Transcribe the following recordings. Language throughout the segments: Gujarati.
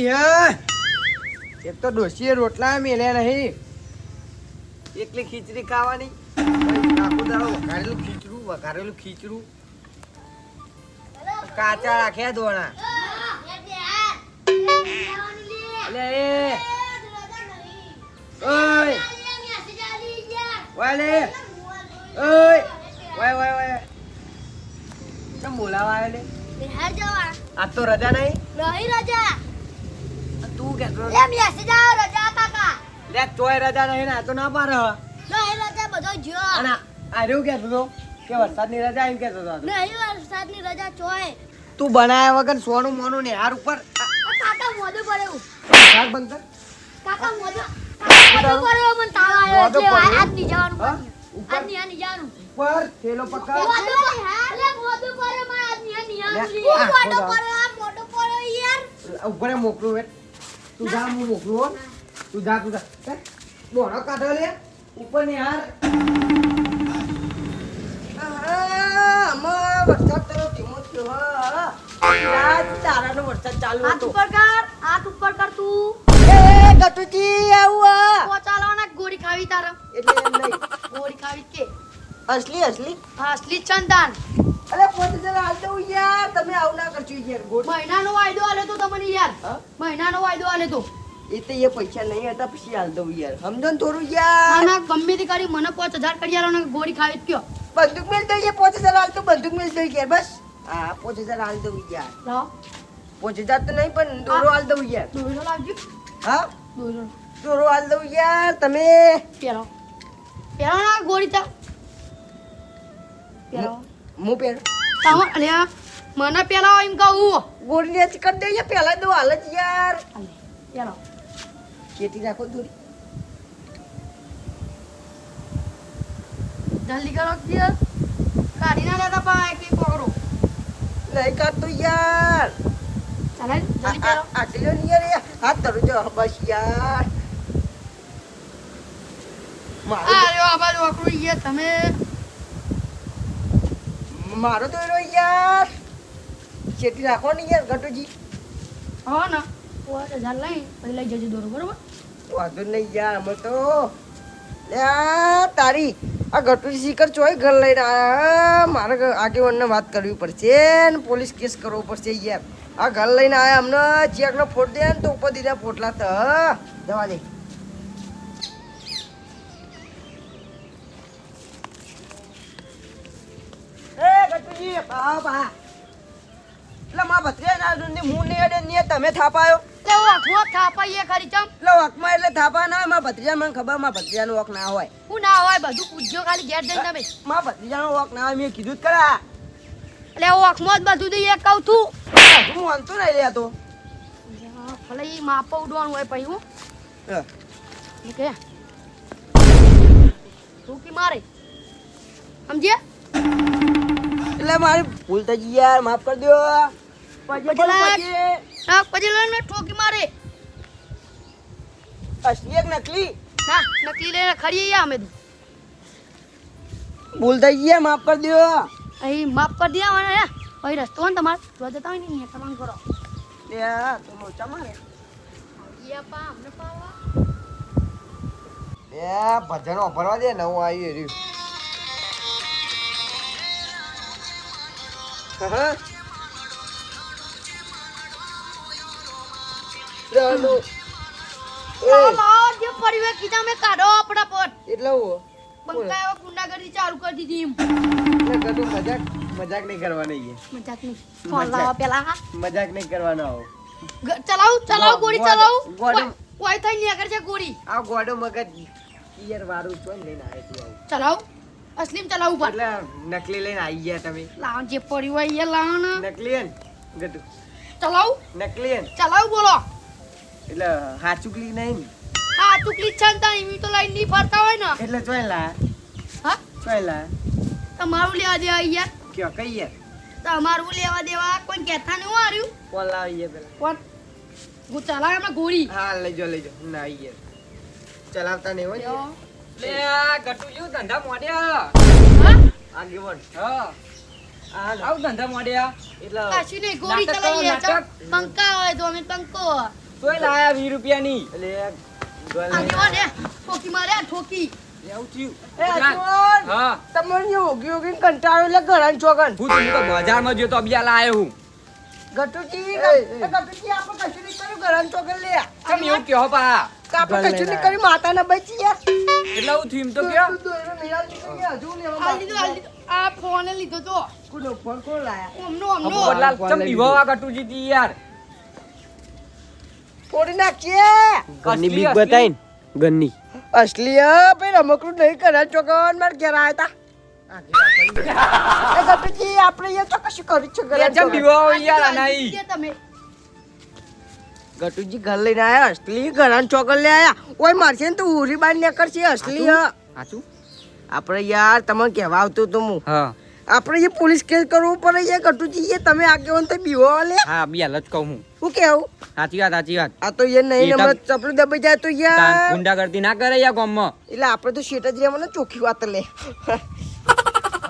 લાગી હે એક તો ડોશીએ રોટલા મેલ્યા નહીં એકલી ખીચડી ખાવાની આખું દાડો વઘારેલું ખીચડું કાચા રાખ્યા દોણા લે ઓય વાલે ઓય વાય કેમ બોલાવા આવ્યો લે બિહાર જવા આજ તો રજા નહીં રજા તું કેતો લે મેસેજ આવ રજા કાકા લે તોય રજા નહીં ને આ તો ના પાડે નહીં રજા બધો જો અને આર્યું કેતો તો કે વરસાદની રજા એમ કેતો તો નહીં વરસાદની રજા ચોય તું બનાયા વગર સોનું મોનું ને હાર ઉપર કાકા મોઢું પડ્યું શાક બંધ કર કાકા મોઢું પડ્યો મને તાવ આવ્યો મોઢું એટલે પડ્યું? આજ નહીં જવાનું હા? ઉપર? આજ નહીં જવાનું ઉપર થેલો પકડ મોઢું પડ્યો મને આજ નહીં લે, હું આ મોઢું ખોદા. પડ્યો આ મોઢું પડ્યો યાર ઉપર મોકલું વેટ તું જા હું મોકલું હો તું જા હે? દોડો કાઢો લે ઉપર ને હાર વરસાદ તો ધીમો થયો હા તારાનો વરસાદ ચાલુ હાથ હતો ઉપર કર તું એ ગટુજી આવું પોચાલાના ગોળી ખાવી તારે એટલે એમ નહીં ગોળી ખાવી કે અસલી અસલી ચંદન અરે પોતે જરા હાલ દઉં યાર તમે આવું ના કરજો યાર ગોળ મહિનાનો વાયદો આલે તો તમને યાર હા? મહિનાનો વાયદો આલે તો એ તો એ પૈસા નહીં હતા પછી હાલ દઉં યાર સમજો ને થોડું યાર ના ગમે તે કરી મને 5000 કરી આલો ગોળી ખાવી જ કયો બંદૂક મેલ દઉં યાર 5000 હાલ તો બંદૂક મેલ દઉં યાર બસ હા 5000 હાલ દઉં યાર લાવ 5000 તો નહીં પણ દોરો હાલ દઉં યાર દોરો લાવજો હા દોરો દોરો હાલ દઉં યાર તમે પેલો ના ગોળી તા પેલો હું પેર તમાર અલ્યા મને પેલા એમ કહું ગોળી ને કરી દે યાર પહેલા દો હાલ જ યાર અલે પેલો ખેતી રાખો દોરી જલ્દી કરો યાર કાઢી ના લેતા પા એકલી પકડો નહીં કાઢતો યાર ચાલે જલ્દી કરો આટલો નહીં યાર હાથ ધરું જો બસ યાર મારો અરે આ બાજુ વકરું યાર તમે મારો તો એનો યાર ખેતી રાખો ને યાર ગટુજી હા ના 5000 લઈ પછી લઈ જજો દોરો બરોબર વાંધો નહીં યાર અમે તો લ્યા તારી આ ગટુજી શીકર ચોય ઘર લઈને આયા મારે આગેવાનને વાત કરવી પડશે ને પોલીસ કેસ કરવો પડશે યાર આ ઘર લઈને આયા અમને ચેકનો ફોટ દે ને તો ઉપર દીધા ફોટલા તો જવા દે એ ગટુજી બા બા એટલે માં ભત્રીયા ના હું ને અડે ને તમે થાપાયો લે વકરો થાપાઈએ ખરી ચમ એટલે વકમાં એટલે થાપા ના માં ભત્રીજા મને ખબર માં ભત્રીજાનો વક ના હોય હું ના હોય બધું પૂછજો ખાલી ઘેર જઈને તમે માં ભત્રીજાનો વક ના હોય મેં કીધું જ ખરા એટલે વકમાં જ બધું દઈએ કહું છું હું વાંધતો નહીં લે તો ભલે ઈ માપો ઉડવાનું હોય પછી હું કે રૂકી મારે સમજે એટલે મારી ભૂલ થઈ ગઈ યાર માફ કરી દો પછી લઈને ઠોકી મારે અસલી એક નકલી ના નકલી લઈને ખરી અમે તો ભૂલ થઈ ગઈ યાર માફ કરી દો અહીં માફ કરી દે મને પછી રસ્તો ને તમારે જો જતા હોય ને તમામ કરો લે તો મોચા મારે પા અમને પાવા લે ભજનો ભરવા દે નવું આવ્યું રહ્યું હા ચાલો જે પરિવાર કીધા મેં કાઢો આપણા પર એટલે હું બંકાય ગુંડાગર્દી ચાલુ કરી દીધી એમ એટલે કદું મજાક નહીં કરવાની છે મજાક નહીં ફોન લાવો પેલા હા મજાક નહીં કરવાનો આવો ચલાવ ગોળી ચલાવ ગોળી. કોઈ થઈ નહીં આગળ છે ગોળી આ ગોડો મગજ ઈયર વાળું છો લઈને આવે તું આવું ચલાવ અસલીમ ચલાવ ઉપર એટલે નકલી લઈને આવી ગયા તમે લાવ જે પડી હોય એ લાવ ને નકલી હે ને ગટુ ચલાવ નકલી હે ને ચલાવ બોલો એટલે હાચુકલી નહીં ને હા ચૂકલી છંતા એવી તો લાઈન નહીં ફરતા હોય ને એટલે ચોયલા હા ચોયલા તમારું લેવા દેવા યાર કયો કઈ યાર તમારું લેવા દેવા કોઈ કહેતા નહીં હું હાર્યું કોલ લાવીએ પેલા કોણ હું ચલાવ એમાં ગોળી હા લઈજો ના યાર ચલાવતા નહીં હોય લ્યો. લે આ ગટુજી ધંધા મોડ્યા હા આગેવન હા આવ ધંધા મોડ્યા એટલે કશું નહીં ગોળી નાટક ચલાવીએ નાટક. પંકા હોય તો અમે પંકો તોય લાયા 20 રૂપિયાની. આગેવાન એ ઠોકી માર્યા ઠોકી. એવું થયું. એ આજુબાજુ. હા. તમને યોગી યોગી કંટાળો એટલે ઘણા ચોગન હું તો બજારમાં ગયો તો અબિયા લાયો હું. ગટુજી ગટુજી આપણે કશું નહીં કર્યું ઘણા ચોગન લે કેમ એવું કહો પા? આપણે કશું નહીં કર્યું માતાને બચી યાર એટલે હું થયું એમ તો કયો? દોયરો નિરાલ નીકળી ગયા, હજુ લેવા આ લીધો આ લીધો. આ ફોન લીધો તો કોનો ફોન કોણ લાયા ઓમનો ઓમનો. પોપટલાલ ચમ બીવાવા કટુજી તી યાર. ફોડી નાખીએ ગન્ની બીક બતાઈન. ગન્ની અસલી ભાઈ રમકડું નહીં કરે ચોકન માર ઘેર આયા તા એ ગટુજી આપણે અહીંયા તો કશું કર્યું છે ઘરે ચમ બીવાવા યાર આનાઈ. કે તમે ગટુજી ઘર લઈને આયા અસલી ઘણા ચોકન લે આયા ઓય મારશે ને તો ઉરી બાર ને કરશે અસલી સાચું? આપણે યાર તમને કહેવા આવતો તો હું હા. આપણે એ પોલીસ કેસ કરવું પડે છે ગટુજી એ તમે આગેવાન તો બીવો લે હા બિયાલ જ કહું હું. હું કેવું સાચી વાત સાચી વાત. આ તો એ નહીં એ તો- હમણાં ચપલું દબાઈ જાય તો યાર ગુંડાગર્દી ના કરે યાર ગામમાં. એટલે આપણે તો શેટ જ રહેવાનું ચોખ્ખી વાત લે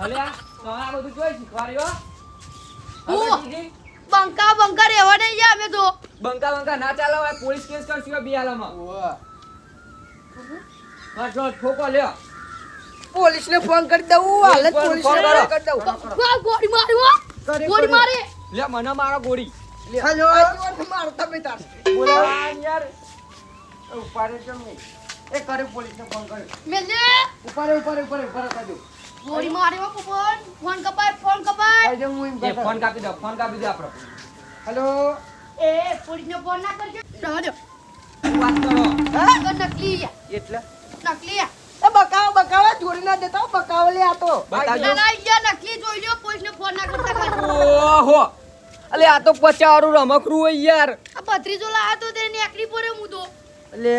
અલે આ તમારા બધું જોઈ શીખવાડ્યો. હું? હવે દીદી, બંકા બંકા રહેવા નહીં ગયા અમે તો. બંકા બંકા ના ચાલો હવે પોલીસ કેસ કરશું બિયાલામાં. હા જો ઠોકો લ્યો. પોલીસને ફોન કરી દઉં હાલ જ ફોન પોલીસને કરો. ફોન કરી દઉં વાહ, ગોળી મારી વાહ. કરે, ગોળી કરે. મારી. લે મને મારો ગોળી. હલો મારો તમે તાર બોલાવો યાર ઉપાડે કેમ નહીં એ કરે પોલીસને ફોન કર્યો મેલે ઉપાડે કાજો ગોળી મારી વાહ પપ્પન. ફોન કપાય ફોન કપાય. કાજો હું એમ એ કરતો ફોન કાપી દો આપણો. હેલો એ પોલીસને ફોન ના કરજો. રહેવા દો. વાત કરો. હા તો નકલી છે. એટલે નકલી છે. એ બકાવા જોડી ના દેતા હો, બકાવા લે આ તો બતાવજો. ના, ના, ઈજા નકલી જોઈ લ્યો. પોલીસને ફોન ના કરતા ખાલી. ઓહો અલે આ તો પચારું રમકડું હોય યાર. આ ભત્રીજો લાયા તો તેને એકલી પડે હું તો. લે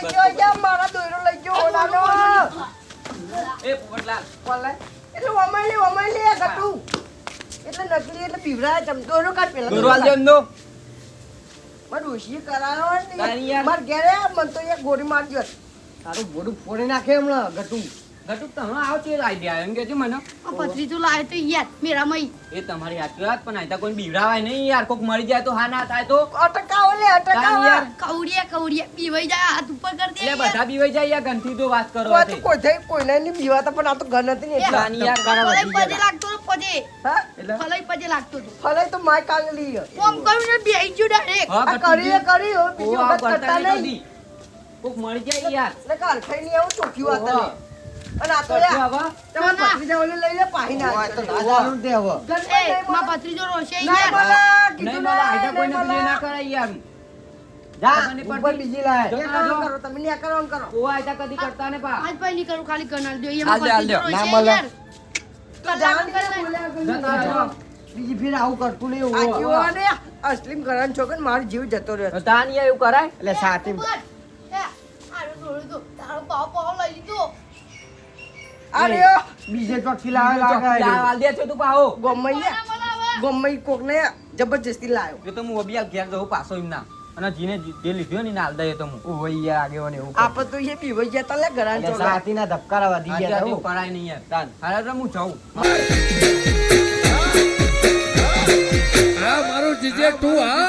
નકલી મારા દોયરો લઈ ગયો ઓલાનો એ પોપટલાલ ઓલાય એટલે ઓમાઈ લે ગટુ એટલે નકલી એટલે બીવરા ચમદોરો કાઢ પેલા દોરવાલ દે એમનો. માર ડોશી કરાયો તારી યાર. માર ઘરે મન તો એક ગોળી મારજો તારું બોડું ફોડી નાખે હમણાં ગટુ ઘટુક તમે આવો છે આઈડિયા એમ કે છે મને. આ ભત્રીજો લાયા તો યાર મેરા મઈ. એ તમારી સાચી વાત પણ આયતા કોઈ બીવડાવાય નહીં યાર. કોક મરી જાય તો હા ના થાય તો. અટકાવો લે અટકાવો યાર. કવડિયા પીવાઈ જાય હાથ ઉપર કરી દે એટલે યાર. બધા બીવાઈ જાય યાર. ગંથી તો વાત કરો આ તો છે. કોઈ થઈ કોઈને નહીં બીવાતા પણ આ તો ઘર નથી ને એટલે તાની યાર ધબકારા ફલાઈ વધી પજે ગયા. લાગતો તો પજે. હા એટલે ફલાઈ પજે લાગતો તો. ફલે તો માય કાંગલી ફોન કર્યું ને બેહી ગયું ડાયરેક્ટ. હા, આ કરી હવે બીજી ઓ, આ વખત કરતા કરતા નહીં નહીં કદી. કોક મરી જાય યાર. એટલે કાલ ખાઈ નહીં આવું ચોખ્ખી વાત ઓહો. લે અને આ તો કરશું યાર હવે? તમે ભત્રીજા ઓલી લઈ લે પાહી ના તો દાદાનું દે હવે એ માં ભત્રીજો રોશે ના યાર. બોલા નહીં કીધું બોલા, ના, આયતા કોઈને નહીં બીજે ના બોલા. કરાય યાર. જા ખબર નહીં ઉપર પડતી. બીજી લાય એ કરો કરો તમે ન્યા કરો આમ કરો ઓ આયતા કદી કરતા ને પા. આજ ભાઈ નહીં કરું ખાલી ગનાલ દો. હાલ દે, હાલ દે. એમાં ના ભત્રીજો મળે. રોશે યાર. તો જાણ કરે બોલ્યા જતા રહો. બીજી ફેર આવું કરતું નહીં આ એવું જીવો ને અસલીમ કરવાનું છોકન મારો જીવ જતો રહ્યો તો તાન યાર એવું કરાય. એટલે સાથી આ રહ્યો બીજે ચોકી લાવે લાગે હાલ દે છે તું પાહો. ગોમઈ કોક ને જબરજસ્તી લાયો જો તો હું અબિયા ઘેર જઉં પાછો એમ ના. અને જીને જે લીધું ને હાલ દે તો હું. ઓ યાર આગેવાન એવું આપણે તો એ પીવાઈ જતા લે ઘણા એટલે છોકરા સાથીના ધબકારા વધી આજે ગયા આજે તા કરાય નહીં યાર. તાન હાલ તો હું જાઉં. આ મારું જીજે તું હા